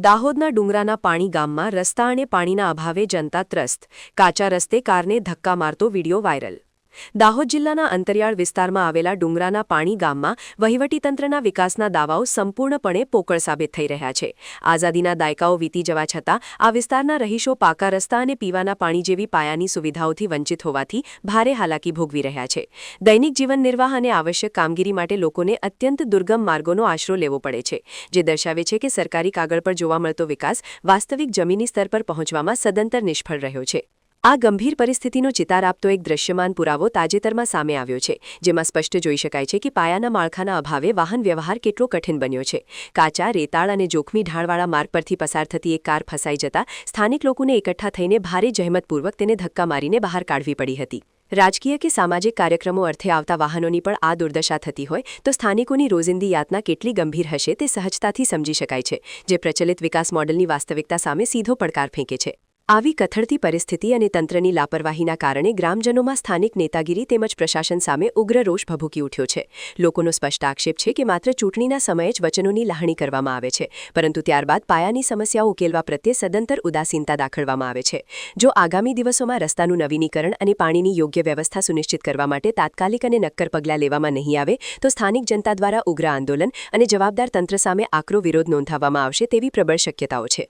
દાહોદના ડુંગરાના પાણી ગામમાં રસ્તા અને પાણીના અભાવે જનતા ત્રસ્ત. કાચા રસ્તે કારને ધક્કા મારતો વીડિયો વાયરલ. દાહોદ જિલ્લાના અંતરિયાળ વિસ્તારમાં આવેલા ડુંગરાના પાણી ગામમાં વહીવટીતંત્રના વિકાસના દાવાઓ સંપૂર્ણપણે પોકળ સાબિત થઈ રહ્યા છે. આઝાદીના દાયકાઓ વીતી જવા છતાં આ વિસ્તારના રહીશો પાકા રસ્તા અને પીવાના પાણી જેવી પાયાની સુવિધાઓથી વંચિત હોવાથી ભારે હાલાકી ભોગવી રહ્યા છે. દૈનિક જીવન નિર્વાહ અને આવશ્યક કામગીરી માટે લોકોને અત્યંત દુર્ગમ માર્ગોનો આશરો લેવો પડે છે, જે દર્શાવે છે કે સરકારી કાગળ પર જોવા મળતો વિકાસ વાસ્તવિક જમીની સ્તર પર પહોંચવામાં સદંતર નિષ્ફળ રહ્યો છે. આ ગંભીર પરિસ્થિતિનો ચિતાર આપતો એક દૃશ્યમાન પુરાવો તાજેતરમાં સામે આવ્યો છે, જેમાં સ્પષ્ટ જોઈ શકાય છે કે પાયાના માળખાના અભાવે વાહન વ્યવહાર કેટલો કઠિન બન્યો છે. કાચા, રેતાળ અને જોખમી ઢાળવાળા માર્ગ પરથી પસાર થતી એક કાર ફસાઈ જતા સ્થાનિક લોકોને એકઠા થઈને ભારે જહેમતપૂર્વક તેને ધક્કા મારીને બહાર કાઢવી પડી હતી. રાજકીય કે સામાજિક કાર્યક્રમો અર્થે આવતા વાહનોની પણ આ દુર્દશા થતી હોય તો સ્થાનિકોની રોજિંદી યાતના કેટલી ગંભીર હશે તે સહજતાથી સમજી શકાય છે, જે પ્રચલિત વિકાસ મોડલની વાસ્તવિકતા સામે સીધો પડકાર ફેંકે છે. આવી કથળતી પરિસ્થિતિ અને તંત્રની લાપરવાહીના કારણે ગ્રામજનોમાં સ્થાનિક નેતાગીરી તેમજ પ્રશાસન સામે ઉગ્ર રોષ ભભૂકી ઉઠ્યો છે. લોકોનો સ્પષ્ટ આક્ષેપ છે કે માત્ર ચૂંટણીના સમયે જ વચનોની લાહણી કરવામાં આવે છે, પરંતુ ત્યારબાદ પાયાની સમસ્યાઓ ઉકેલવા પ્રત્યે સદંતર ઉદાસીનતા દાખવવામાં આવે છે. જો આગામી દિવસોમાં રસ્તાનું નવીનીકરણ અને પાણીની યોગ્ય વ્યવસ્થા સુનિશ્ચિત કરવા માટે તાત્કાલિક અને નક્કર પગલાં લેવામાં નહીં આવે તો સ્થાનિક જનતા દ્વારા ઉગ્ર આંદોલન અને જવાબદાર તંત્ર સામે આકરો વિરોધ નોંધાવવામાં આવશે તેવી પ્રબળ શક્યતાઓ છે.